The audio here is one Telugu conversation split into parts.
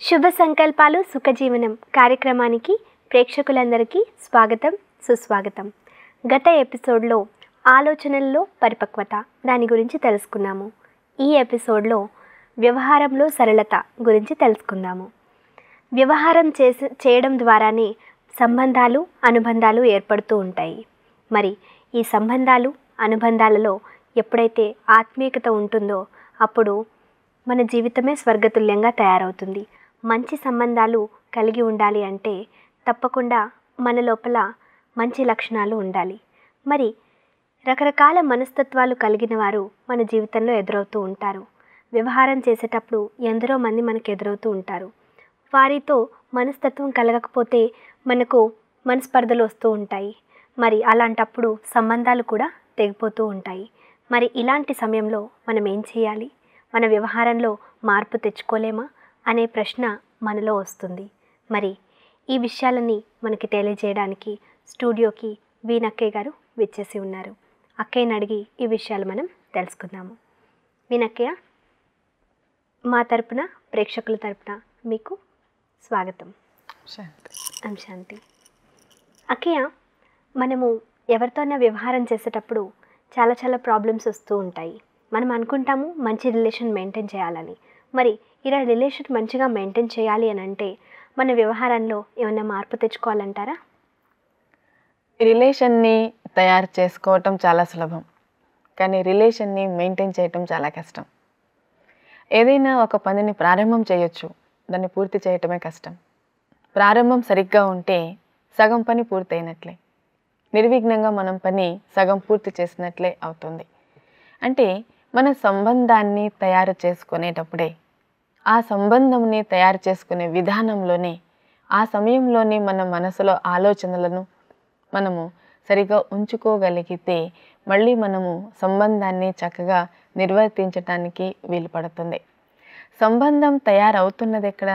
శుభ సంకల్పాలు సుఖజీవనం కార్యక్రమానికి ప్రేక్షకులందరికీ స్వాగతం సుస్వాగతం. గత ఎపిసోడ్లో ఆలోచనల్లో పరిపక్వత దాని గురించి తెలుసుకున్నాము. ఈ ఎపిసోడ్లో వ్యవహారంలో సరళత గురించి తెలుసుకుందాము. వ్యవహారం చేయడం ద్వారానే సంబంధాలు అనుబంధాలు ఏర్పడుతూ ఉంటాయి. మరి ఈ సంబంధాలు అనుబంధాలలో ఎప్పుడైతే ఆత్మీయత ఉంటుందో అప్పుడు మన జీవితమే స్వర్గతుల్యంగా తయారవుతుంది. మంచి సంబంధాలు కలిగి ఉండాలి అంటే తప్పకుండా మన లోపల మంచి లక్షణాలు ఉండాలి. మరి రకరకాల మనస్తత్వాలు కలిగిన వారు మన జీవితంలో ఎదురవుతూ ఉంటారు. వ్యవహారం చేసేటప్పుడు ఎందరో మంది మనకు ఎదురవుతూ ఉంటారు. వారితో మనస్తత్వం కలగకపోతే మనకు మనస్పర్ధలు వస్తూ ఉంటాయి. మరి అలాంటప్పుడు సంబంధాలు కూడా తెగిపోతూ ఉంటాయి. మరి ఇలాంటి సమయంలో మనం ఏం చేయాలి? మన వ్యవహారంలో మార్పు తెచ్చుకోలేమా అనే ప్రశ్న మనలో వస్తుంది. మరి ఈ విషయాలని మనకి తెలియజేయడానికి స్టూడియోకి వీణక్కయ్య గారు విచ్చేసి ఉన్నారు. అక్కయ్యని అడిగి ఈ విషయాలు మనం తెలుసుకుందాము. వీణక్కయ్య, మా తరపున ప్రేక్షకుల తరపున మీకు స్వాగతం. శాంతి. అక్కయ్య, మనము ఎవరితోనైనా వ్యవహారం చేసేటప్పుడు చాలా ప్రాబ్లమ్స్ వస్తూ ఉంటాయి. మనం అనుకుంటాము మంచి రిలేషన్ మెయింటైన్ చేయాలని. మరి ఇలా రిలేషన్ మంచిగా మెయింటైన్ చేయాలి అని అంటే మన వ్యవహారంలో ఏమైనా మార్పు తెచ్చుకోవాలంటారా? రిలేషన్ని తయారు చేసుకోవటం చాలా సులభం, కానీ రిలేషన్ని మెయింటైన్ చేయటం చాలా కష్టం. ఏదైనా ఒక పనిని ప్రారంభం చేయొచ్చు, దాన్ని పూర్తి చేయటమే కష్టం. ప్రారంభం సరిగ్గా ఉంటే సగం పని పూర్తయినట్లే, నిర్విఘ్నంగా మనం పని సగం పూర్తి చేసినట్లే అవుతుంది. అంటే మన సంబంధాన్ని తయారు చేసుకునేటప్పుడే, ఆ సంబంధంని తయారు చేసుకునే విధానంలోనే, ఆ సమయంలోనే మన మనసులో ఆలోచనలను మనము సరిగా ఉంచుకోగలిగితే మళ్ళీ మనము సంబంధాన్ని చక్కగా నిర్వర్తించటానికి వీలు పడుతుంది. సంబంధం తయారవుతున్నది ఎక్కడ?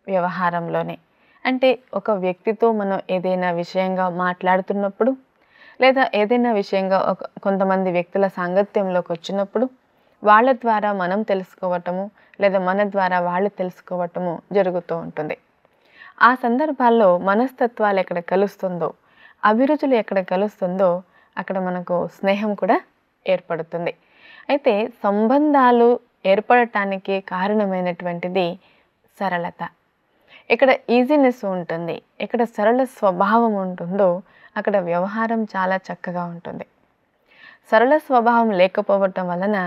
వ్యవహారంలోనే. అంటే ఒక వ్యక్తితో మనం ఏదైనా విషయంగా మాట్లాడుతున్నప్పుడు, లేదా ఏదైనా విషయంగా కొంతమంది వ్యక్తుల సాంగత్యంలోకి వచ్చినప్పుడు వాళ్ళ ద్వారా మనం తెలుసుకోవటము, లేదా మన ద్వారా వాళ్ళు తెలుసుకోవటము జరుగుతూ ఉంటుంది. ఆ సందర్భాల్లో మనస్తత్వాలు ఎక్కడ కలుస్తుందో, అభిరుచులు ఎక్కడ కలుస్తుందో అక్కడ మనకు స్నేహం కూడా ఏర్పడుతుంది. అయితే సంబంధాలు ఏర్పడటానికి కారణమైనటువంటిది సరళత. ఇక్కడ ఈజీనెస్ ఉంటుంది, ఇక్కడ సరళ స్వభావం ఉంటుందో అక్కడ వ్యవహారం చాలా చక్కగా ఉంటుంది. సరళ స్వభావం లేకపోవటం వలన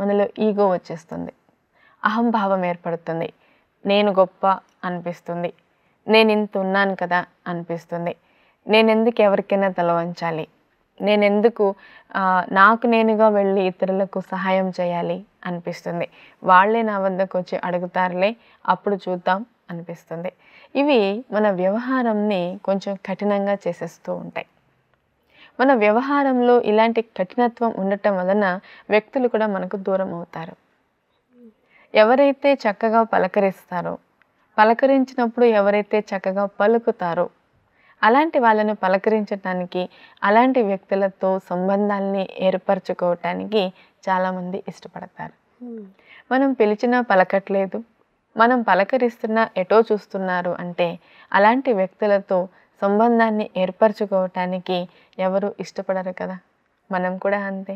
మనలో ఈగో వచ్చేస్తుంది, అహంభావం ఏర్పడుతుంది, నేను గొప్ప అనిపిస్తుంది, నేను ఇంత ఉన్నాను కదా అనిపిస్తుంది, నేనెందుకు ఎవరికైనా తల వంచాలి, నేనెందుకు నాకు నేనుగా వెళ్ళి ఇతరులకు సహాయం చేయాలి అనిపిస్తుంది, వాళ్ళే నా వద్దకు వచ్చి అడుగుతారులే అప్పుడు చూద్దాం అనిపిస్తుంది. ఇవి మన వ్యవహారంని కొంచెం కఠినంగా చేసేస్తూ ఉంటాయి. మన వ్యవహారంలో ఇలాంటి కఠినత్వం ఉండటం వలన వ్యక్తులు కూడా మనకు దూరం అవుతారు. ఎవరైతే చక్కగా పలకరిస్తారో, పలకరించినప్పుడు ఎవరైతే చక్కగా పలుకుతారో అలాంటి వాళ్ళను పలకరించటానికి, అలాంటి వ్యక్తులతో సంబంధాలని ఏర్పరచుకోవటానికి చాలామంది ఇష్టపడతారు. మనం పిలిచినా పలకట్లేదు, మనం పలకరిస్తున్నా ఎటో చూస్తున్నారు అంటే అలాంటి వ్యక్తులతో సంబంధాన్ని ఏర్పరచుకోవటానికి ఎవరు ఇష్టపడరు కదా. మనం కూడా అంతే.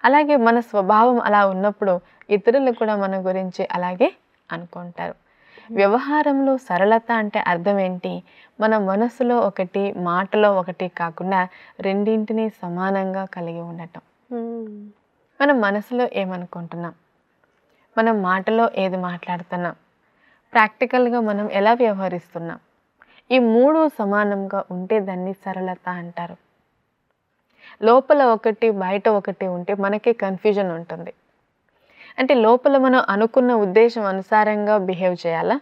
అలాగే మన స్వభావం అలా ఉన్నప్పుడు ఇతరులు కూడా మన గురించి అలాగే అనుకుంటారు. వ్యవహారంలో సరళత అంటే అర్థం ఏంటి? మన మనసులో ఒకటి, మాటలో ఒకటి కాకుండా రెండింటిని సమానంగా కలిగి ఉండటం. మనం మనసులో ఏమనుకుంటున్నాం, మనం మాటలో ఏది మాట్లాడుతున్నాం, ప్రాక్టికల్గా మనం ఎలా వ్యవహరిస్తున్నాం, ఈ మూడు సమానంగా ఉంటే దాన్ని సరళత అంటారు. లోపల ఒకటి బయట ఒకటి ఉంటే మనకి కన్ఫ్యూజన్ ఉంటుంది. అంటే లోపల మనం అనుకున్న ఉద్దేశం అనుసారంగా బిహేవ్ చేయాలా,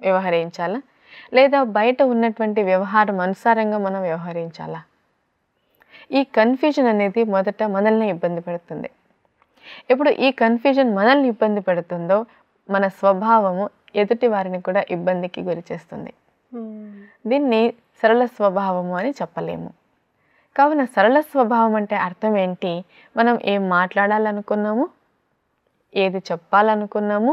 వ్యవహరించాలా, లేదా బయట ఉన్నటువంటి వ్యవహారం అనుసారంగా మనం వ్యవహరించాలా? ఈ కన్ఫ్యూజన్ అనేది మొదట మనల్ని ఇబ్బంది పెడుతుంది. ఎప్పుడు ఈ కన్ఫ్యూజన్ మనల్ని ఇబ్బంది పెడుతుందో మన స్వభావము ఎదుటి వారిని కూడా ఇబ్బందికి గురి చేస్తుంది. దీన్ని సరళ స్వభావము అని చెప్పలేము. కావున సరళ స్వభావం అంటే అర్థం ఏంటి? మనం ఏం మాట్లాడాలనుకున్నాము, ఏది చెప్పాలనుకున్నాము,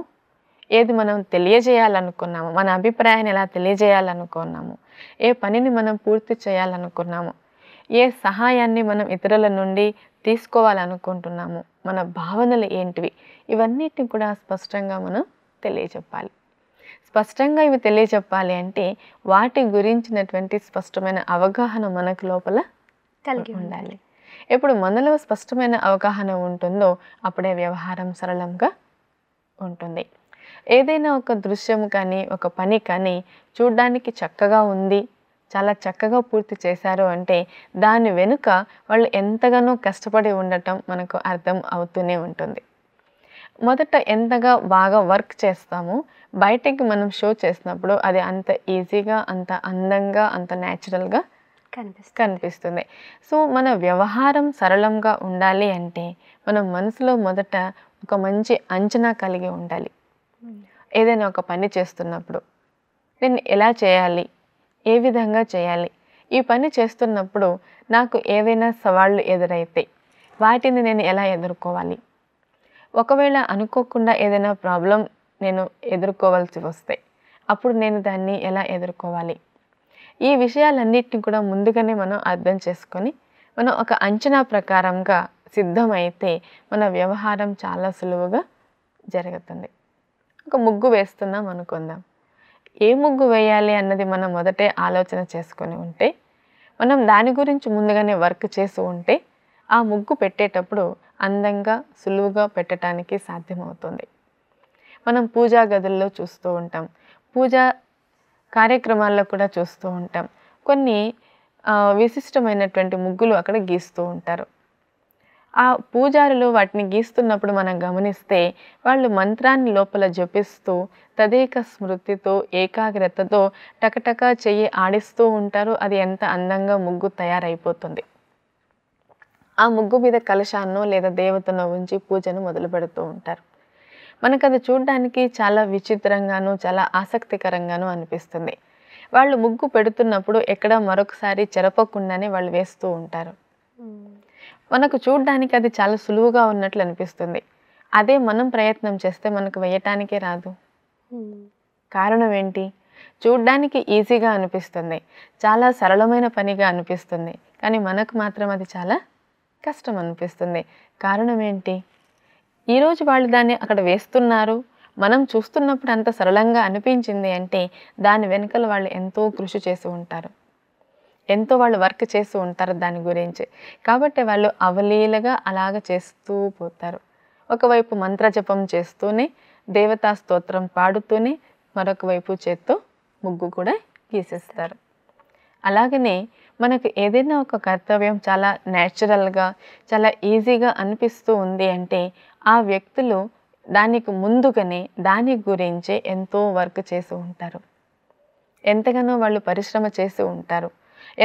ఏది మనం తెలియజేయాలనుకున్నాము, మన అభిప్రాయాన్ని ఎలా తెలియజేయాలనుకున్నాము, ఏ పనిని మనం పూర్తి చేయాలనుకున్నాము, ఏ సహాయాన్ని మనం ఇతరుల నుండి తీసుకోవాలనుకుంటున్నాము, మన భావనలు ఏంటివి, ఇవన్నిటిని కూడా స్పష్టంగా మనం తెలియచెప్పాలి. స్పష్టంగా ఇవి తెలియచెప్పాలి అంటే వాటి గురించినటువంటి స్పష్టమైన అవగాహన మనకు లోపల కలిగి ఉండాలి. ఎప్పుడు మనలో స్పష్టమైన అవగాహన ఉంటుందో అప్పుడే వ్యవహారం సరళంగా ఉంటుంది. ఏదైనా ఒక దృశ్యం కానీ ఒక పని కానీ చూడడానికి చక్కగా ఉంది, చాలా చక్కగా పూర్తి చేశారు అంటే దాని వెనుక వాళ్ళు ఎంతగానో కష్టపడి ఉండటం మనకు అర్థం అవుతూనే ఉంటుంది. మొదట ఎంతగా బాగా వర్క్ చేస్తామో బయటకి మనం షో చేసినప్పుడు అది అంత ఈజీగా, అంత అందంగా, అంత న్యాచురల్గా కనిపిస్తుంది. సో మన వ్యవహారం సరళంగా ఉండాలి అంటే మనం మనసులో మొదట ఒక మంచి అంచనా కలిగి ఉండాలి. ఏదైనా ఒక పని చేస్తున్నప్పుడు నేను ఎలా చేయాలి, ఏ విధంగా చేయాలి, ఈ పని చేస్తున్నప్పుడు నాకు ఏవైనా సవాళ్ళు ఎదురైతే వాటిని నేను ఎలా ఎదుర్కోవాలి, ఒకవేళ అనుకోకుండా ఏదైనా ప్రాబ్లం నేను ఎదుర్కోవాల్సి వస్తే అప్పుడు నేను దాన్ని ఎలా ఎదుర్కోవాలి, ఈ విషయాలన్నిటిని కూడా ముందుగానే మనం అర్థం చేసుకొని మనం ఒక అంచనా ప్రకారంగా సిద్ధమైతే మన వ్యవహారం చాలా సులువుగా జరుగుతుంది. ఒక ముగ్గు వేస్తున్నాం అనుకుందాం. ఏ ముగ్గు వేయాలి అన్నది మనం మొదటే ఆలోచన చేసుకొని ఉంటే, మనం దాని గురించి ముందుగానే వర్క్ చేసి ఉంటే ఆ ముగ్గు పెట్టేటప్పుడు అందంగా సులువుగా పెట్టడానికి సాధ్యమవుతుంది. మనం పూజా గదుల్లో చూస్తూ ఉంటాం, పూజా కార్యక్రమాల్లో కూడా చూస్తూ ఉంటాం. కొన్ని విశిష్టమైనటువంటి ముగ్గులు అక్కడ గీస్తూ ఉంటారు. ఆ పూజారులు వాటిని గీస్తున్నప్పుడు మనం గమనిస్తే వాళ్ళు మంత్రాన్ని లోపల జపిస్తూ తదేక స్మృతితో ఏకాగ్రతతో టకటక చెయ్యి ఆడిస్తూ ఉంటారు. అది ఎంత అందంగా ముగ్గు తయారైపోతుంది. ఆ ముగ్గు మీద కలశాన్నో లేదా దేవతను ఉంచి పూజను మొదలు పెడుతూ ఉంటారు. మనకు అది చూడడానికి చాలా విచిత్రంగాను చాలా ఆసక్తికరంగాను అనిపిస్తుంది. వాళ్ళు ముగ్గు పెడుతున్నప్పుడు ఎక్కడ మరొకసారి చెరపకుండానే వాళ్ళు వేస్తూ ఉంటారు. మనకు చూడడానికి అది చాలా సులువుగా ఉన్నట్లు అనిపిస్తుంది. అదే మనం ప్రయత్నం చేస్తే మనకు వేయటానికే రాదు. కారణం ఏంటి? చూడ్డానికి ఈజీగా అనిపిస్తుంది, చాలా సరళమైన పనిగా అనిపిస్తుంది, కానీ మనకు మాత్రం అది చాలా కష్టం అనిపిస్తుంది. కారణం ఏంటి? ఈరోజు వాళ్ళు దాన్ని అక్కడ వేస్తున్నారు, మనం చూస్తున్నప్పుడు అంత సరళంగా అనిపించింది అంటే దాని వెనుకల వాళ్ళు ఎంతో కృషి చేసి ఉంటారు, ఎంతో వాళ్ళు వర్క్ చేస్తూ ఉంటారు దాని గురించి. కాబట్టి వాళ్ళు అవలీలగా అలాగ చేస్తూ పోతారు. ఒకవైపు మంత్రజపం చేస్తూనే దేవతా స్తోత్రం పాడుతూనే మరొక వైపు చేత్తో ముగ్గు కూడా గీసేస్తారు. అలాగనే మనకు ఏదైనా ఒక కర్తవ్యం చాలా న్యాచురల్గా చాలా ఈజీగా అనిపిస్తూ ఉంది అంటే ఆ వ్యక్తులు దానికి ముందుగానే దాని గురించే ఎంతో వర్క్ చేసి ఉంటారు, ఎంతగానో వాళ్ళు పరిశ్రమ చేసి ఉంటారు.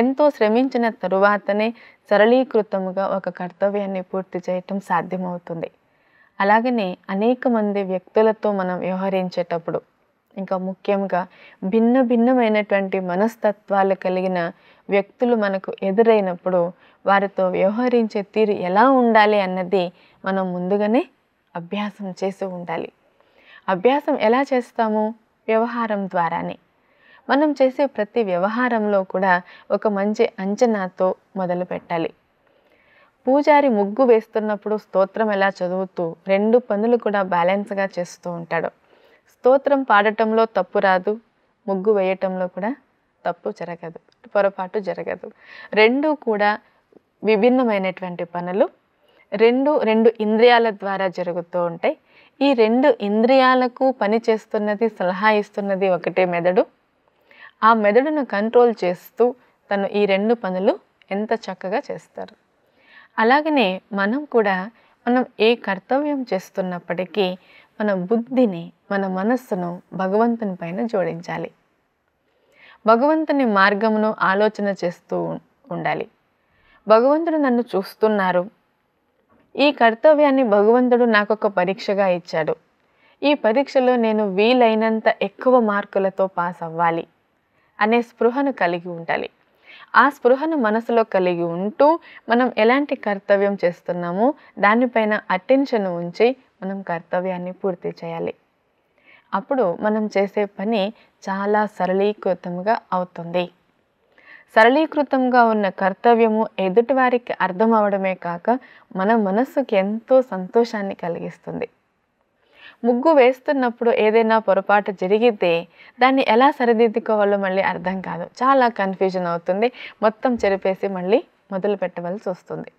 ఎంతో శ్రమించిన తరువాతనే సరళీకృతముగా ఒక కర్తవ్యాన్ని పూర్తి చేయటం సాధ్యమవుతుంది. అలాగనే అనేక మంది వ్యక్తులతో మనం వ్యవహరించేటప్పుడు, ఇంకా ముఖ్యంగా భిన్న భిన్నమైనటువంటి మనస్తత్వాలు కలిగిన వ్యక్తులు మనకు ఎదురైనప్పుడు వారితో వ్యవహరించే తీరు ఎలా ఉండాలి అన్నది మనం ముందుగానే అభ్యాసం చేసి ఉండాలి. అభ్యాసం ఎలా చేస్తాము? వ్యవహారం ద్వారానే. మనం చేసే ప్రతి వ్యవహారంలో కూడా ఒక మంచి అంచనాతో మొదలు పెట్టాలి. పూజారి ముగ్గు వేస్తున్నప్పుడు స్తోత్రం ఎలా చదువుతూ రెండు పనులు కూడా బ్యాలెన్స్గా చేస్తూ ఉంటాడు. స్తోత్రం పాడటంలో తప్పు రాదు, ముగ్గు వేయటంలో కూడా తప్పు జరగదు, పొరపాటు జరగదు. రెండు కూడా విభిన్నమైనటువంటి పనులు. రెండు ఇంద్రియాల ద్వారా జరుగుతూ ఉంటాయి. ఈ రెండు ఇంద్రియాలకు పని చేస్తున్నది, సలహా ఇస్తున్నది ఒకటే మెదడు. ఆ మెదడును కంట్రోల్ చేస్తూ తను ఈ రెండు పనులు ఎంత చక్కగా చేస్తారు. అలాగనే మనం కూడా ఏ కర్తవ్యం చేస్తున్నప్పటికీ మన బుద్ధిని, మన మనస్సును భగవంతుని పైన జోడించాలి. భగవంతుని మార్గమును ఆలోచన చేస్తూ ఉండాలి. భగవంతుడు నన్ను చూస్తున్నారు, ఈ కర్తవ్యాన్ని భగవంతుడు నాకొక పరీక్షగా ఇచ్చాడు, ఈ పరీక్షలో నేను వీలైనంత ఎక్కువ మార్కులతో పాస్ అవ్వాలి అనే స్పృహను కలిగి ఉండాలి. ఆ స్పృహను మనసులో కలిగి ఉంటూ మనం ఎలాంటి కర్తవ్యం చేస్తున్నామో దానిపైన అటెన్షన్ ఉంచి మనం కర్తవ్యాన్ని పూర్తి చేయాలి. అప్పుడు మనం చేసే పని చాలా సరళీకృతంగా అవుతుంది. సరళీకృతంగా ఉన్న కర్తవ్యము ఎదుటివారికి అర్థం అవడమే కాక మన మనస్సుకి ఎంతో సంతోషాన్ని కలిగిస్తుంది. ముగ్గు వేస్తున్నప్పుడు ఏదైనా పొరపాటు జరిగితే దాన్ని ఎలా సరిదిద్దుకోవాలో మళ్ళీ అర్థం కాదు, చాలా కన్ఫ్యూజన్ అవుతుంది, మొత్తం చెరిపేసి మళ్ళీ మొదలు పెట్టవలసి వస్తుంది.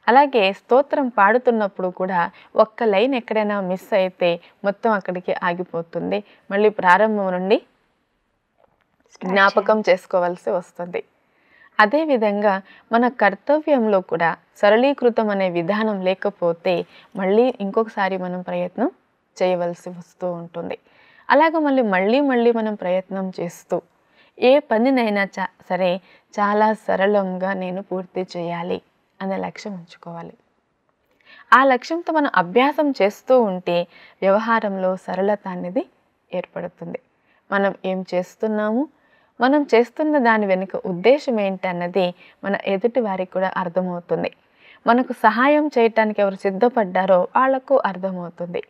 అలాగే స్తోత్రం పాడుతున్నప్పుడు కూడా ఒక్క లైన్ ఎక్కడైనా మిస్ అయితే మొత్తం అక్కడికి ఆగిపోతుంది, మళ్ళీ ప్రారంభం నుండి జ్ఞాపకం చేసుకోవాల్సి వస్తుంది. అదేవిధంగా మన కర్తవ్యంలో కూడా సరళీకృతం అనే విధానం లేకపోతే మళ్ళీ ఇంకొకసారి మనం ప్రయత్నం చేయవలసి వస్తూ ఉంటుంది. అలాగ మళ్ళీ మనం ప్రయత్నం చేస్తూ ఏ పనినైనా సరే చాలా సరళంగా నేను పూర్తి చేయాలి అనే లక్ష్యం ఉంచుకోవాలి. ఆ లక్ష్యంతో మనం అభ్యాసం చేస్తూ ఉంటే వ్యవహారంలో సరళత అనేది ఏర్పడుతుంది. మనం ఏం చేస్తున్నాము, మనం చేస్తున్న దాని వెనుక ఉద్దేశం ఏంటన్నది మన ఎదుటి వారికి కూడా అర్థమవుతుంది. మనకు సహాయం చేయటానికి ఎవరు సిద్ధపడ్డారో వాళ్లకు అర్థమవుతుంది,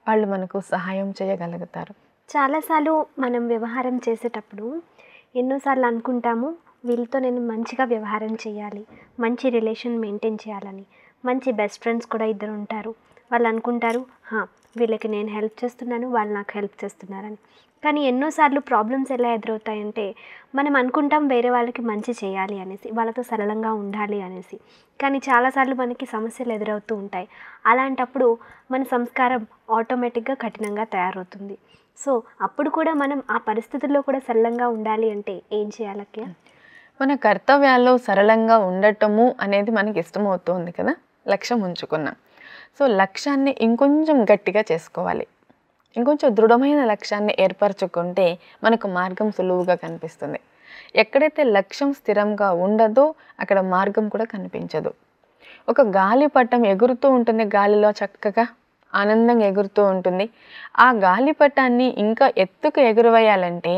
వాళ్ళు మనకు సహాయం చేయగలుగుతారు. చాలాసార్లు మనం వ్యవహారం చేసేటప్పుడు ఎన్నోసార్లు అనుకుంటాము, వీళ్ళతో నేను మంచిగా వ్యవహారం చేయాలి, మంచి రిలేషన్ మెయింటైన్ చేయాలని. మంచి బెస్ట్ ఫ్రెండ్స్ కూడా ఇద్దరు ఉంటారు, వాళ్ళు అనుకుంటారు వీళ్ళకి నేను హెల్ప్ చేస్తున్నాను, వాళ్ళు నాకు హెల్ప్ చేస్తున్నారని. కానీ ఎన్నోసార్లు ప్రాబ్లమ్స్ ఎలా ఎదురవుతాయంటే మనం అనుకుంటాం వేరే వాళ్ళకి మంచి చేయాలి అనేసి, వాళ్ళతో సరళంగా ఉండాలి అనేసి, కానీ చాలాసార్లు మనకి సమస్యలు ఎదురవుతూ ఉంటాయి. అలాంటప్పుడు మన సంస్కారం ఆటోమేటిక్గా కఠినంగా తయారవుతుంది. సో అప్పుడు కూడా మనం ఆ పరిస్థితుల్లో కూడా సరళంగా ఉండాలి అంటే ఏం చేయాలకి? మన కర్తవ్యాల్లో సరళంగా ఉండటము అనేది మనకి ఇష్టమవుతుంది కదా, లక్ష్యం ఉంచుకున్నాం. సో లక్ష్యాన్ని ఇంకొంచెం గట్టిగా చేసుకోవాలి, ఇంకొంచెం దృఢమైన లక్ష్యాన్ని ఏర్పరచుకుంటే మనకు మార్గం సులువుగా కనిపిస్తుంది. ఎక్కడైతే లక్ష్యం స్థిరంగా ఉండదో అక్కడ మార్గం కూడా కనిపించదు. ఒక గాలిపటం ఎగురుతూ ఉంటుంది, గాలిలో చక్కగా ఆనందంగా ఎగురుతూ ఉంటుంది. ఆ గాలిపటాన్ని ఇంకా ఎత్తుకు ఎగురవేయాలంటే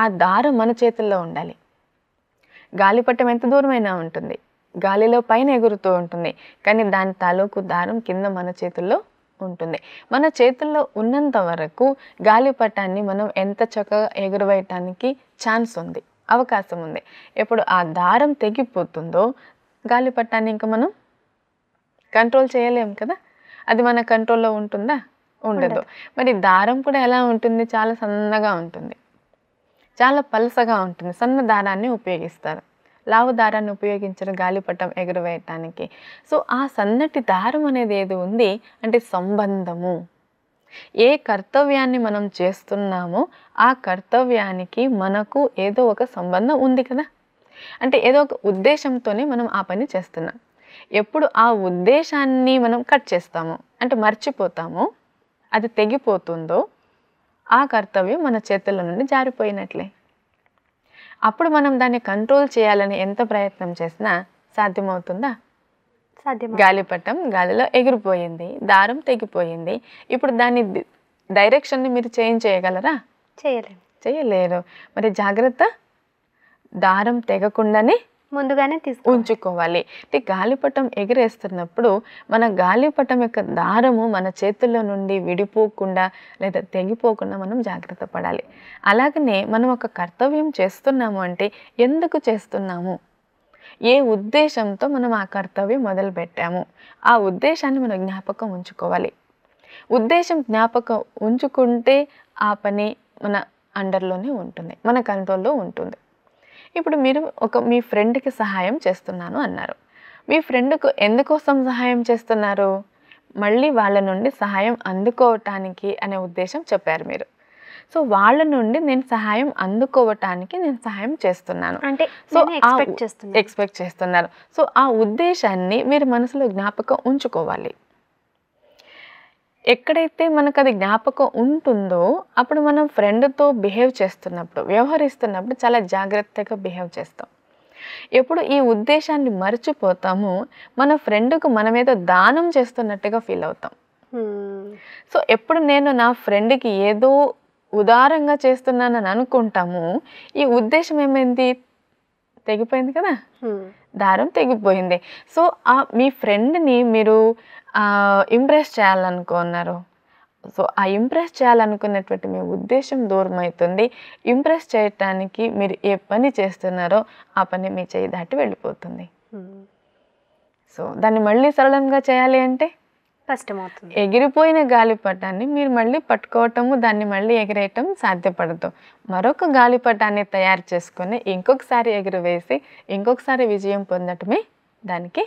ఆ దారం మన చేతుల్లో ఉండాలి. గాలిపటం ఎంత దూరమైనా ఉంటుంది, గాలిలో పైన ఎగురుతూ ఉంటుంది, కానీ దాని తాలూకు దారం కింద మన చేతుల్లో ఉంటుంది. మన చేతుల్లో ఉన్నంత వరకు గాలిపటాన్ని మనం ఎంత చక్కగా ఎగురవేయటానికి ఛాన్స్ ఉంది, అవకాశం ఉంది. ఎప్పుడు ఆ దారం తెగిపోతుందో గాలిపటాన్ని ఇంకా మనం కంట్రోల్ చేయలేం కదా, అది మన కంట్రోల్లో ఉంటుందా? ఉండదు. మరి దారం కూడా ఎలా ఉంటుంది, చాలా సన్నగా ఉంటుంది, చాలా పలసగా ఉంటుంది. సన్న దారాన్ని ఉపయోగిస్తారు, లావు దారాన్ని ఉపయోగించరు గాలిపటం ఎగురవేయటానికి. సో ఆ సన్నటి దారం అనేది ఏది ఉంది అంటే సంబంధము. ఏ కర్తవ్యాన్ని మనం చేస్తున్నామో ఆ కర్తవ్యానికి మనకు ఏదో ఒక సంబంధం ఉంది కదా, అంటే ఏదో ఒక ఉద్దేశంతోనే మనం ఆ పని చేస్తున్నాం. ఎప్పుడు ఆ ఉద్దేశాన్ని మనం కట్ చేస్తామో అంటే మర్చిపోతామో, అది తెగిపోతుందో ఆ కర్తవ్యం మన చేతుల నుండి జారిపోయినట్లే. అప్పుడు మనం దాన్ని కంట్రోల్ చేయాలని ఎంత ప్రయత్నం చేసినా సాధ్యమవుతుందా? గాలిపటం గాలిలో ఎగిరిపోయింది, దారం తెగిపోయింది. ఇప్పుడు దాని డైరెక్షన్ని మీరు చేంజ్ చేయగలరా? చేయలేరు. మరి జాగ్రత్త, దారం తెగకుండానే ముందుగానే ఉంచుకోవాలి. అంటే గాలిపటం ఎగిరేస్తున్నప్పుడు మన గాలిపటం యొక్క దారము మన చేతుల్లో నుండి విడిపోకుండా లేదా తెగిపోకుండా మనం జాగ్రత్త పడాలి. అలాగనే మనం ఒక కర్తవ్యం చేస్తున్నాము అంటే ఎందుకు చేస్తున్నాము, ఏ ఉద్దేశంతో మనం ఆ కర్తవ్యం మొదలు పెట్టాము, ఆ ఉద్దేశాన్ని మనం జ్ఞాపకం ఉంచుకోవాలి. ఉద్దేశం జ్ఞాపకం ఉంచుకుంటే ఆ పని మన అండర్లోనే ఉంటుంది, మన కంట్రోల్లో ఉంటుంది. ఇప్పుడు మీరు మీ ఫ్రెండ్కి సహాయం చేస్తున్నాను అన్నారు. మీ ఫ్రెండ్కు ఎందుకోసం సహాయం చేస్తున్నారు? మళ్ళీ వాళ్ళ నుండి సహాయం అందుకోవటానికి అనే ఉద్దేశం చెప్పారు మీరు. సో వాళ్ళ నుండి నేను సహాయం అందుకోవటానికి నేను సహాయం చేస్తున్నాను అంటే సో ఎక్స్పెక్ట్ చేస్తున్నారు. సో ఆ ఉద్దేశాన్ని మీరు మనసులో జ్ఞాపకం ఉంచుకోవాలి. ఎక్కడైతే మనకు అది జ్ఞాపకం ఉంటుందో అప్పుడు మనం ఫ్రెండ్తో బిహేవ్ చేస్తున్నప్పుడు, వ్యవహరిస్తున్నప్పుడు చాలా జాగ్రత్తగా బిహేవ్ చేస్తాం. ఎప్పుడు ఈ ఉద్దేశాన్ని మర్చిపోతామో మన ఫ్రెండ్కు మనమేదో దానం చేస్తున్నట్టుగా ఫీల్ అవుతాం. సో ఎప్పుడు నేను నా ఫ్రెండ్కి ఏదో ఉదారంగా చేస్తున్నానని అనుకుంటాము, ఈ ఉద్దేశం ఏమైంది? తెగిపోయింది కదా, దారం తెగిపోయింది. సో మీ ఫ్రెండ్ని మీరు ఇంప్రెస్ చేయాలనుకున్నారు. సో ఆ ఇంప్రెస్ చేయాలనుకున్నటువంటి మీ ఉద్దేశం దూరం అవుతుంది. ఇంప్రెస్ చేయటానికి మీరు ఏ పని చేస్తున్నారో ఆ పని మీ చేయి దాటి వెళ్ళిపోతుంది. సో దాన్ని మళ్ళీ సరళంగా చేయాలి అంటే కష్టమవుతుంది. ఎగిరిపోయిన గాలిపటాన్ని మీరు మళ్ళీ పట్టుకోవటము, దాన్ని మళ్ళీ ఎగిరేయటం సాధ్యపడదు. మరొక గాలిపటాన్ని తయారు చేసుకొని ఇంకొకసారి ఎగురవేసి ఇంకొకసారి విజయం పొందటమే దానికి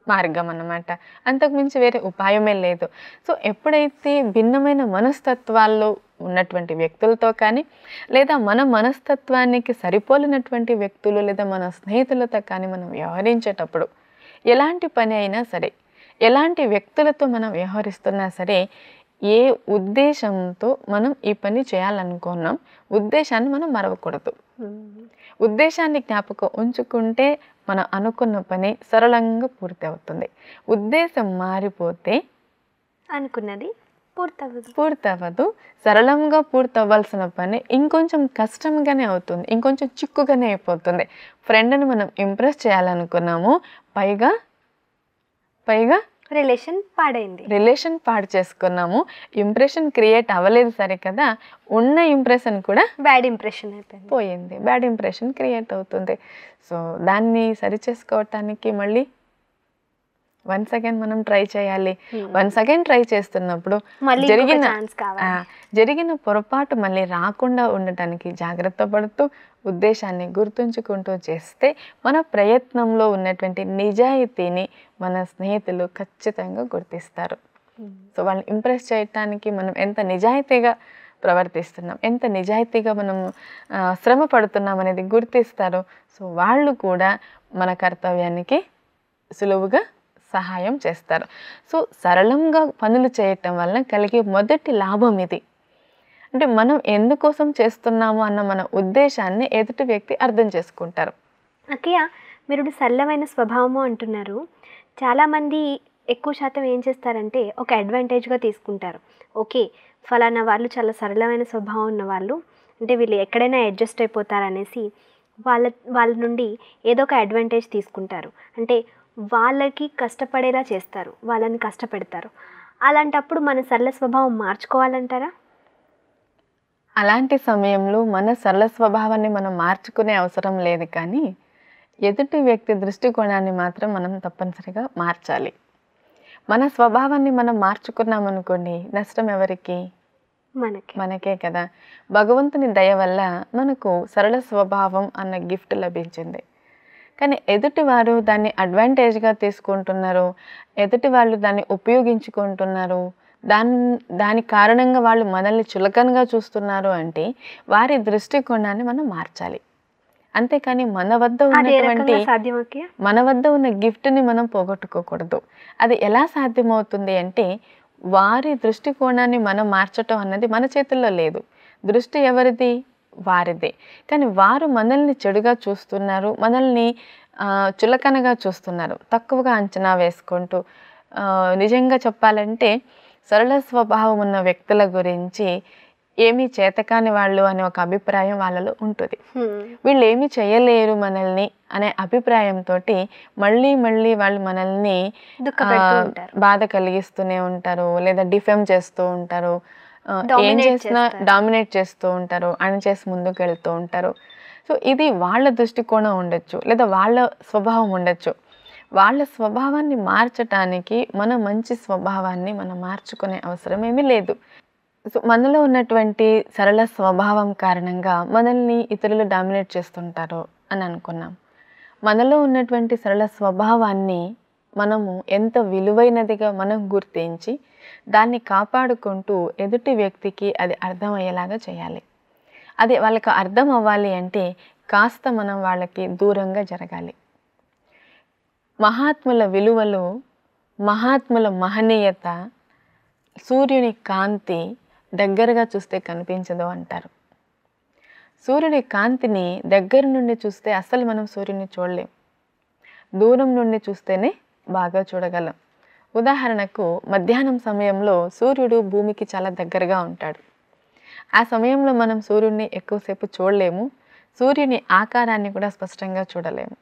మార్గం అన్నమాట. అంతకుమించి వేరే ఉపాయమే లేదు. సో ఎప్పుడైతే భిన్నమైన మనస్తత్వాల్లో ఉన్నటువంటి వ్యక్తులతో కానీ లేదా మన మనస్తత్వానికి సరిపోలినటువంటి వ్యక్తులు లేదా మన స్నేహితులతో కానీ మనం వ్యవహరించేటప్పుడు ఎలాంటి పని అయినా సరే, ఎలాంటి వ్యక్తులతో మనం వ్యవహరిస్తున్నా సరే, ఏ ఉద్దేశంతో మనం ఈ పని చేయాలనుకున్నాం ఉద్దేశాన్ని మనం మరవకూడదు. ఉద్దేశాన్ని జ్ఞాపకం ఉంచుకుంటే మనం అనుకున్న పని సరళంగా పూర్తి అవుతుంది. ఉద్దేశం మారిపోతే అనుకున్నది పూర్తవ్వదు. సరళంగా పూర్తవ్వాల్సిన పని ఇంకొంచెం కష్టంగానే అవుతుంది, ఇంకొంచెం చిక్కుగానే అయిపోతుంది. ఫ్రెండ్ని మనం ఇంప్రెస్ చేయాలనుకున్నాము, పైగా రిలేషన్ పాడు చేసుకున్నాము. ఇంప్రెషన్ క్రియేట్ అవ్వలేదు సరే కదా, ఉన్న ఇంప్రెషన్ కూడా బ్యాడ్ ఇంప్రెషన్ అయిపోయింది, పోయింది. బ్యాడ్ ఇంప్రెషన్ క్రియేట్ అవుతుంది. సో దాన్ని సరి చేసుకోవటానికి మళ్ళీ వన్స్ అగైన్ మనం ట్రై చేయాలి. వన్స్ అగైన్ ట్రై చేస్తున్నప్పుడు జరిగిన పొరపాటు మళ్ళీ రాకుండా ఉండటానికి జాగ్రత్త పడుతూ ఉద్దేశాన్ని గుర్తుంచుకుంటూ చేస్తే మన ప్రయత్నంలో ఉన్నటువంటి నిజాయితీని మన స్నేహితులు ఖచ్చితంగా గుర్తిస్తారు. సో వాళ్ళని ఇంప్రెస్ చేయటానికి మనం ఎంత నిజాయితీగా ప్రవర్తిస్తున్నాం, ఎంత నిజాయితీగా మనం శ్రమ పడుతున్నాం అనేది గుర్తిస్తారు. సో వాళ్ళు కూడా మన కర్తవ్యానికి సులువుగా సహాయం చేస్తారు. సో సరళంగా పనులు చేయటం వల్ల కలిగే మొదటి లాభం ఇది. అంటే మనం ఎందుకోసం చేస్తున్నాము అన్న మన ఉద్దేశాన్ని ఎదుటి వ్యక్తి అర్థం చేసుకుంటారు. అక్కయ్య, మీరు సరళమైన స్వభావము అంటున్నారు. చాలామంది ఎక్కువ శాతం ఏం చేస్తారంటే ఒక అడ్వాంటేజ్గా తీసుకుంటారు. ఓకే, ఫలానా వాళ్ళు చాలా సరళమైన స్వభావం ఉన్న వాళ్ళు, అంటే వీళ్ళు ఎక్కడైనా అడ్జస్ట్ అయిపోతారనేసి వాళ్ళ నుండి ఏదో ఒక అడ్వాంటేజ్ తీసుకుంటారు. అంటే వాళ్ళకి కష్టపడేలా చేస్తారు, వాళ్ళని కష్టపెడతారు. అలాంటప్పుడు మన సరళ స్వభావం మార్చుకోవాలంటారా? అలాంటి సమయంలో మన సరళ స్వభావాన్ని మనం మార్చుకునే అవసరం లేదు, కానీ ఎదుటి వ్యక్తి దృష్టికోణాన్ని మాత్రం మనం తప్పనిసరిగా మార్చాలి. మన స్వభావాన్ని మనం మార్చుకున్నామనుకోండి, నష్టం ఎవరికి? మనకే కదా. భగవంతుని దయ వల్ల మనకు సరళ స్వభావం అన్న గిఫ్ట్ లభించింది. కానీ ఎదుటివారు దాన్ని అడ్వాంటేజ్గా తీసుకుంటున్నారు, ఎదుటి వాళ్ళు దాన్ని ఉపయోగించుకుంటున్నారు, దాని కారణంగా వాళ్ళు మనల్ని చులకనగా చూస్తున్నారు అంటే వారి దృష్టికోణాన్ని మనం మార్చాలి. అంతేకాని మన వద్ద ఉన్న గిఫ్ట్ని మనం పోగొట్టుకోకూడదు. అది ఎలా సాధ్యమవుతుంది అంటే వారి దృష్టికోణాన్ని మనం మార్చటం అన్నది మన చేతుల్లో లేదు. దృష్టి ఎవరిది? వారిదే. కానీ వారు మనల్ని చెడుగా చూస్తున్నారు, మనల్ని చులకనగా చూస్తున్నారు, తక్కువగా అంచనా వేసుకుంటూ. నిజంగా చెప్పాలంటే సరళ స్వభావం ఉన్న వ్యక్తుల గురించి ఏమీ చేతకాని వాళ్ళు అనే ఒక అభిప్రాయం వాళ్ళలో ఉంటుంది. వీళ్ళు ఏమీ చేయలేరు మనల్ని అనే అభిప్రాయంతో మళ్ళీ మళ్ళీ వాళ్ళు మనల్ని బాధ కలిగిస్తూనే ఉంటారు, లేదా డిఫెమ్ చేస్తూ ఉంటారు, ఏం చేసినా డామినేట్ చేస్తూ ఉంటారు, అణిచేసి ముందుకు వెళ్తూ ఉంటారు. సో ఇది వాళ్ళ దృష్టికోణం ఉండొచ్చు, లేదా వాళ్ళ స్వభావం ఉండొచ్చు. వాళ్ళ స్వభావాన్ని మార్చటానికి మన మంచి స్వభావాన్ని మనం మార్చుకునే అవసరం ఏమీ లేదు. సో మనలో ఉన్నటువంటి సరళ స్వభావం కారణంగా మనల్ని ఇతరులు డామినేట్ చేస్తుంటారు అని అనుకున్నాం. మనలో ఉన్నటువంటి సరళ స్వభావాన్ని మనము ఎంత విలువైనదిగా మనం గుర్తించి దాన్ని కాపాడుకుంటూ ఎదుటి వ్యక్తికి అది అర్థమయ్యేలాగా చేయాలి. అది వాళ్ళకి అర్థం అవ్వాలి అంటే కాస్త మనం వాళ్ళకి దూరంగా జరగాలి. మహాత్ముల విలువలు, మహాత్ముల మహనీయత సూర్యుని కాంతి దగ్గరగా చూస్తే కనిపించదు అంటారు. సూర్యుడి కాంతిని దగ్గర నుండి చూస్తే అసలు మనం సూర్యుని చూడలేం. దూరం నుండి చూస్తేనే బాగా చూడగలం. ఉదాహరణకు మధ్యాహ్నం సమయంలో సూర్యుడు భూమికి చాలా దగ్గరగా ఉంటాడు. ఆ సమయంలో మనం సూర్యుడిని ఎక్కువసేపు చూడలేము. సూర్యుని ఆకారాన్ని కూడా స్పష్టంగా చూడలేము.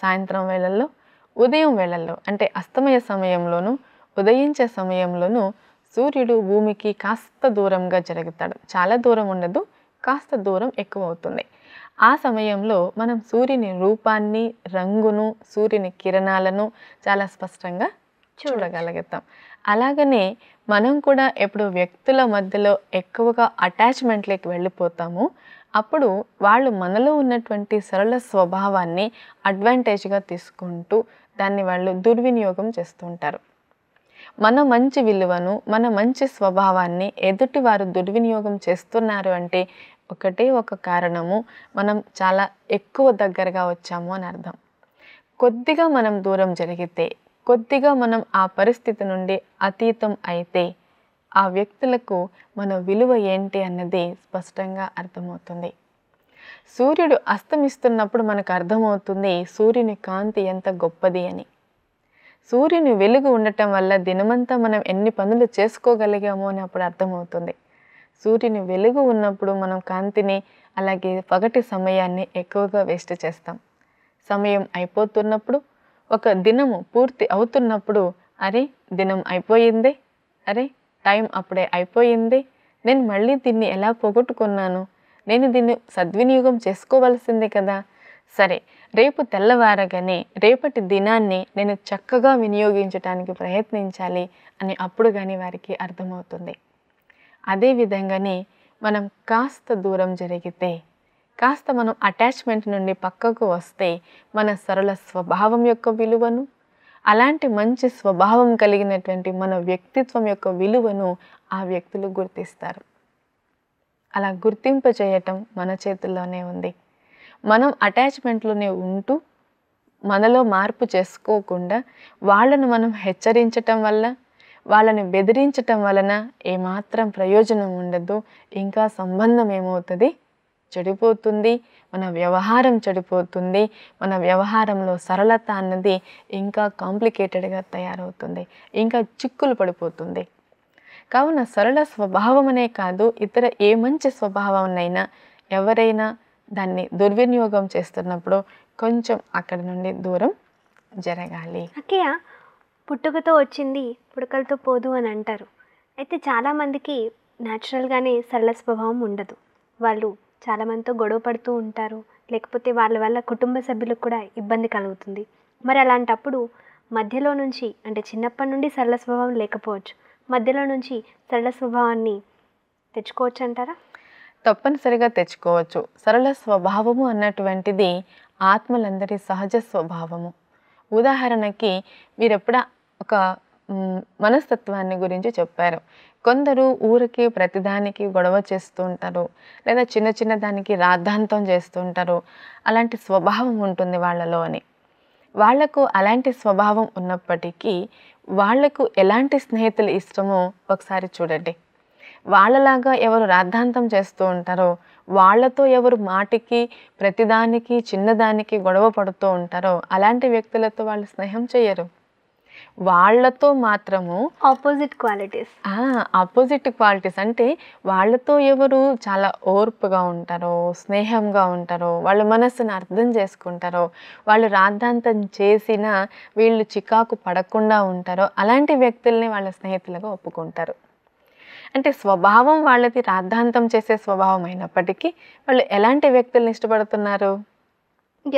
సాయంత్రం వేళల్లో, ఉదయం వేళల్లో అంటే అస్తమయ సమయంలోనూ ఉదయించే సమయంలోనూ సూర్యుడు భూమికి కాస్త దూరంగా జరుగుతాడు. చాలా దూరం ఉండదు, కాస్త దూరం ఎక్కువ అవుతుంది. ఆ సమయంలో మనం సూర్యుని రూపాన్ని, రంగును, సూర్యుని కిరణాలను చాలా స్పష్టంగా చూడగలుగుతాం. అలాగనే మనం కూడా ఎప్పుడు వ్యక్తుల మధ్యలో ఎక్కువగా అటాచ్మెంట్లోకి వెళ్ళిపోతాము, అప్పుడు వాళ్ళు మనలో ఉన్నటువంటి సరళ స్వభావాన్ని అడ్వాంటేజ్గా తీసుకుంటూ దాన్ని వాళ్ళు దుర్వినియోగం చేస్తుంటారు. మన మంచి విలువను, మన మంచి స్వభావాన్ని ఎదుటి వారు దుర్వినియోగం చేస్తున్నారు అంటే ఒకటే ఒక కారణము, మనం చాలా ఎక్కువ దగ్గరగా వచ్చాము అని అర్థం. కొద్దిగా మనం దూరం జరిగితే, కొద్దిగా మనం ఆ పరిస్థితి నుండి అతీతం అయితే ఆ వ్యక్తులకు మన విలువ ఏంటి అన్నది స్పష్టంగా అర్థమవుతుంది. సూర్యుడు అస్తమిస్తున్నప్పుడు మనకు అర్థమవుతుంది సూర్యుని కాంతి ఎంత గొప్పది అని. సూర్యుని వెలుగు ఉండటం వల్ల దినమంతా మనం ఎన్ని పనులు చేసుకోగలిగామో అని అప్పుడు అర్థమవుతుంది. సూర్యుని వెలుగు ఉన్నప్పుడు మనం కాంతిని, అలాగే పగటి సమయాన్ని ఎక్కువగా వేస్ట్ చేస్తాం. సమయం అయిపోతున్నప్పుడు, ఒక దినము పూర్తి అవుతున్నప్పుడు, అరే దినం అయిపోయిందే, అరే టైం అప్పుడే అయిపోయింది, నేను మళ్ళీ దీన్ని ఎలా పోగొట్టుకున్నాను, నేను దీన్ని సద్వినియోగం చేసుకోవాల్సిందే కదా, సరే రేపు తెల్లవారగానే రేపటి దినాన్ని నేను చక్కగా వినియోగించడానికి ప్రయత్నించాలి అని అప్పుడు కానీ వారికి అర్థమవుతుంది. అదేవిధంగానే మనం కాస్త దూరం జరిగితే, కాస్త మనం అటాచ్మెంట్ నుండి పక్కకు వస్తే మన సరళ స్వభావం యొక్క విలువను, అలాంటి మంచి స్వభావం కలిగినటువంటి మన వ్యక్తిత్వం యొక్క విలువను ఆ వ్యక్తులు గుర్తిస్తారు. అలా గుర్తింపచేయటం మన చేతుల్లోనే ఉంది. మనం అటాచ్మెంట్లోనే ఉంటూ మనలో మార్పు చేసుకోకుండా వాళ్ళను మనం హెచ్చరించటం వల్ల, వాళ్ళని బెదిరించటం వలన ఏమాత్రం ప్రయోజనం ఉండదు. ఇంకా సంబంధం ఏమవుతుంది, చెడిపోతుంది. మన వ్యవహారం చెడిపోతుంది. మన వ్యవహారంలో సరళత అన్నది ఇంకా కాంప్లికేటెడ్గా తయారవుతుంది, ఇంకా చిక్కులు పడిపోతుంది. కావున సరళ స్వభావం అనే కాదు, ఇతర ఏ మంచి స్వభావంనైనా ఎవరైనా దాన్ని దుర్వినియోగం చేస్తున్నప్పుడు కొంచెం అక్కడి నుండి దూరం జరగాలి. అక్కయ్య, పుట్టుకతో వచ్చింది పుడకలతో పోదు అని అంటారు. అయితే చాలామందికి న్యాచురల్గానే సరళ స్వభావం ఉండదు. వాళ్ళు చాలామందితో గొడవ పడుతూ ఉంటారు, లేకపోతే వాళ్ళ వల్ల కుటుంబ సభ్యులకు కూడా ఇబ్బంది కలుగుతుంది. మరి అలాంటప్పుడు మధ్యలో నుంచి, అంటే చిన్నప్పటి నుండి సరళ స్వభావం లేకపోవచ్చు, మధ్యలో నుంచి సరళ స్వభావాన్ని తెచ్చుకోవచ్చు అంటారా? తప్పనిసరిగా తెచ్చుకోవచ్చు. సరళ స్వభావము అన్నటువంటిది ఆత్మలందరి సహజ స్వభావము. ఉదాహరణకి మీరు ఎప్పుడా ఒక మనస్తత్వాన్ని గురించి చెప్పారు. కొందరు ఊరికి ప్రతిదానికి గొడవ చేస్తూ ఉంటారు, లేదా చిన్న చిన్న దానికి రాద్ధాంతం చేస్తూ ఉంటారు. అలాంటి స్వభావం ఉంటుంది వాళ్ళలో అని. వాళ్లకు అలాంటి స్వభావం ఉన్నప్పటికీ వాళ్లకు ఎలాంటి స్నేహితులు ఇష్టమో ఒకసారి చూడండి. వాళ్ళలాగా ఎవరు రాద్ధాంతం చేస్తూ ఉంటారో, వాళ్ళతో ఎవరు మాటికి ప్రతిదానికి చిన్నదానికి గొడవ పడుతూ ఉంటారో అలాంటి వ్యక్తులతో వాళ్ళు స్నేహం చేయరు. వాళ్ళతో మాత్రము ఆపోజిట్ క్వాలిటీస్ అంటే వాళ్ళతో ఎవరు చాలా ఓర్పుగా ఉంటారో, స్నేహంగా ఉంటారో, వాళ్ళ మనస్సును అర్థం చేసుకుంటారో, వాళ్ళు రాద్ధాంతం చేసినా వీళ్ళు చికాకు పడకుండా ఉంటారో అలాంటి వ్యక్తుల్ని వాళ్ళ స్నేహితులుగా ఒప్పుకుంటారు. అంటే స్వభావం వాళ్ళది రాద్ధాంతం చేసే స్వభావం అయినప్పటికీ వాళ్ళు ఎలాంటి వ్యక్తుల్ని ఇష్టపడుతున్నారు?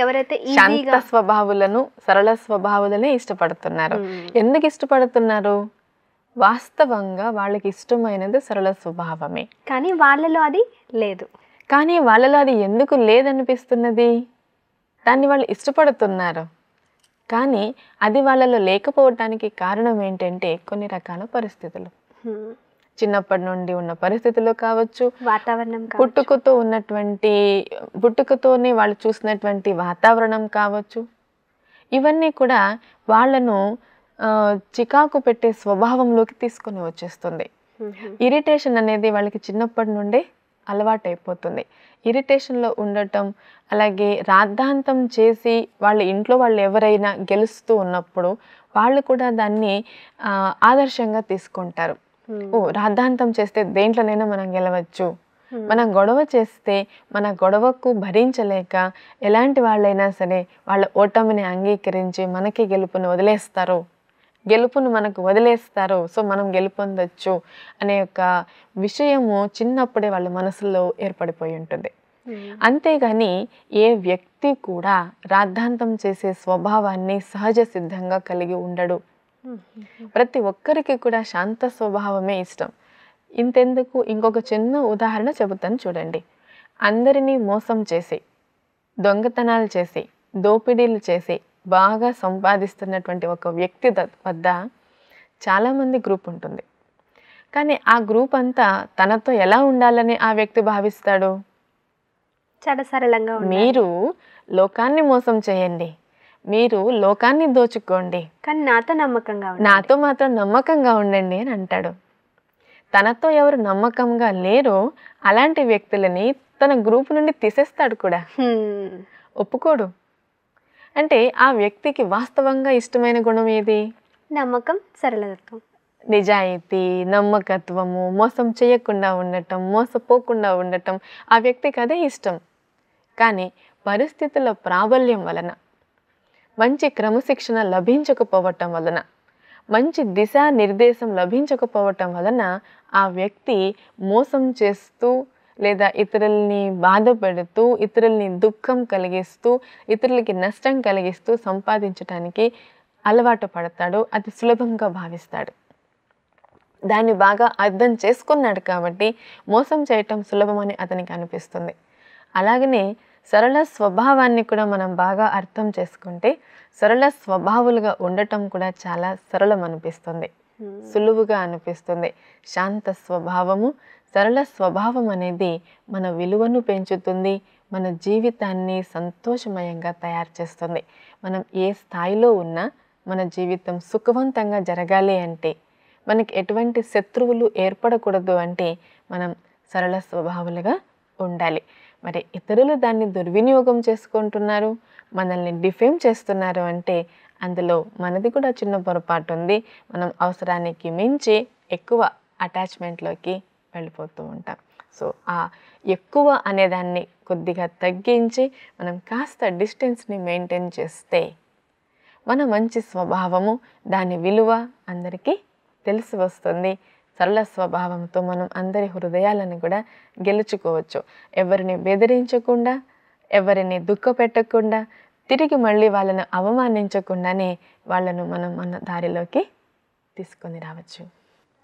ఎవరైతే శాంత ఈజీగా స్వభావులను సరళ స్వభావులనే ఇష్టపడుతున్నారు. ఎందుకు ఇష్టపడుతున్నారు? వాస్తవంగా వాళ్ళకి ఇష్టమైనది సరళ స్వభావమే. కానీ వాళ్ళలో అది లేదు. కానీ వాళ్ళలో అది ఎందుకు లేదనిపిస్తున్నది? దాన్ని వాళ్ళు ఇష్టపడుతున్నారు, కానీ అది వాళ్ళలో లేకపోవటానికి కారణం ఏంటంటే కొన్ని రకాల పరిస్థితులు. చిన్నప్పటి నుండి ఉన్న పరిస్థితులు కావచ్చు, వాతావరణం పుట్టుకతోనే వాళ్ళు చూసినటువంటి వాతావరణం కావచ్చు. ఇవన్నీ కూడా వాళ్ళను చికాకు పెట్టే స్వభావంలోకి తీసుకొని వచ్చేస్తుంది. ఇరిటేషన్ అనేది వాళ్ళకి చిన్నప్పటి నుండే అలవాటైపోతుంది. ఇరిటేషన్లో ఉండటం, అలాగే రాద్ధాంతం చేసి వాళ్ళ ఇంట్లో వాళ్ళు ఎవరైనా గెలుస్తూ ఉన్నప్పుడు వాళ్ళు కూడా దాన్ని ఆదర్శంగా తీసుకుంటారు. రాద్ధాంతం చేస్తే దేంట్లోనైనా మనం గెలవచ్చు, మనం గొడవ చేస్తే మన గొడవకు భరించలేక ఎలాంటి వాళ్ళైనా సరే వాళ్ళ ఓటమిని అంగీకరించి మనకి గెలుపును మనకు వదిలేస్తారు, సో మనం గెలుపొందొచ్చు అనే ఒక విషయము చిన్నప్పుడే వాళ్ళ మనసులో ఏర్పడిపోయి ఉంటుంది. అంతేగాని ఏ వ్యక్తి కూడా రాద్ధాంతం చేసే స్వభావాన్ని సహజ సిద్ధంగా కలిగి ఉండడు. ప్రతి ఒక్కరికి కూడా శాంత స్వభావమే ఇష్టం. ఇంతెందుకు, ఇంకొక చిన్న ఉదాహరణ చెబుతాను చూడండి. అందరినీ మోసం చేసి, దొంగతనాలు చేసి, దోపిడీలు చేసి బాగా సంపాదిస్తున్నటువంటి ఒక వ్యక్తి వద్ద చాలామంది గ్రూప్ ఉంటుంది. కానీ ఆ గ్రూప్ అంతా తనతో ఎలా ఉండాలని ఆ వ్యక్తి భావిస్తాడు? చాలా సరళంగా మీరు లోకాన్ని మోసం చేయండి, మీరు లోకాన్ని దోచుకోండి, కానీ నాతో మాత్రం నమ్మకంగా ఉండండి అని అంటాడు. తనతో ఎవరు నమ్మకంగా లేరో అలాంటి వ్యక్తులని తన గ్రూప్ నుండి తీసేస్తాడు కూడా, ఒప్పుకోడు. అంటే ఆ వ్యక్తికి వాస్తవంగా ఇష్టమైన గుణం ఏది? నమ్మకం, సరళత్వం, నిజాయితీ, నమ్మకత్వము, మోసం చేయకుండా ఉండటం, మోసపోకుండా ఉండటం, ఆ వ్యక్తికి అదే ఇష్టం. కానీ పరిస్థితుల ప్రాబల్యం వలన, మంచి క్రమశిక్షణ లభించకపోవటం వలన, మంచి దిశా నిర్దేశం లభించకపోవటం వలన ఆ వ్యక్తి మోసం చేస్తూ లేదా ఇతరుల్ని బాధ పెడుతూ, ఇతరుల్ని దుఃఖం కలిగిస్తూ, ఇతరులకి నష్టం కలిగిస్తూ సంపాదించడానికి అలవాటు పడతాడు. అది సులభంగా భావిస్తాడు. దాన్ని బాగా అర్థం చేసుకున్నాడు కాబట్టి మోసం చేయటం సులభమని అతనికి అనిపిస్తుంది. అలాగనే సరళ స్వభావాన్ని కూడా మనం బాగా అర్థం చేసుకుంటే సరళ స్వభావులుగా ఉండటం కూడా చాలా సరళం అనిపిస్తుంది, సులువుగా అనిపిస్తుంది. శాంత స్వభావము, సరళ స్వభావం అనేది మన విలువను పెంచుతుంది, మన జీవితాన్ని సంతోషమయంగా తయారు చేస్తుంది. మనం ఏ స్థాయిలో ఉన్నా మన జీవితం సుఖవంతంగా జరగాలి అంటే, మనకి ఎటువంటి శత్రువులు ఏర్పడకూడదు అంటే మనం సరళ స్వభావులుగా ఉండాలి. మరి ఇతరులు దాన్ని దుర్వినియోగం చేసుకుంటున్నారు, మనల్ని డిఫేమ్ చేస్తున్నారు అంటే అందులో మనది కూడా చిన్న పొరపాటు ఉంది. మనం అవసరానికి మించి ఎక్కువ అటాచ్మెంట్లోకి వెళ్ళిపోతూ ఉంటాం. సో ఆ ఎక్కువ అనేదాన్ని కొద్దిగా తగ్గించి మనం కాస్త డిస్టెన్స్ని మెయింటైన్ చేస్తే మన మంచి స్వభావము, దాని విలువ అందరికీ తెలిసి వస్తుంది. సరళ స్వభావంతో మనం అందరి హృదయాలను కూడా గెలుచుకోవచ్చు. ఎవరిని బెదిరించకుండా, ఎవరిని దుఃఖపెట్టకుండా, తిరిగి మళ్ళీ వాళ్ళను అవమానించకుండానే వాళ్ళను మనం మన దారిలోకి తీసుకొని రావచ్చు.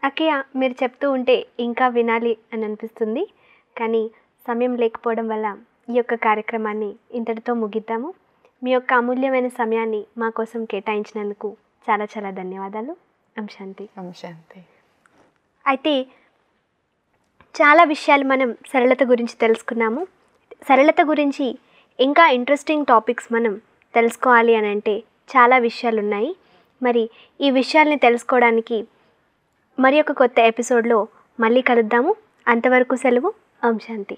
అక్కయ్య, మీరు చెప్తూ ఉంటే ఇంకా వినాలి అని అనిపిస్తుంది, కానీ సమయం లేకపోవడం వల్ల ఈ యొక్క కార్యక్రమాన్ని ఇంతటితో ముగిద్దాము. మీ యొక్క అమూల్యమైన సమయాన్ని మా కోసం కేటాయించినందుకు చాలా చాలా ధన్యవాదాలు. అంశాంతి. అంశాంతి. అయితే చాలా విషయాలు మనం సరళత గురించి తెలుసుకున్నాము. సరళత గురించి ఇంకా ఇంట్రెస్టింగ్ టాపిక్స్ మనం తెలుసుకోవాలి అని అంటే చాలా విషయాలు ఉన్నాయి. మరి ఈ విషయాల్ని తెలుసుకోవడానికి మరి ఒక కొత్త ఎపిసోడ్లో మళ్ళీ కలుద్దాము. అంతవరకు సెలవు. ఓం శాంతి.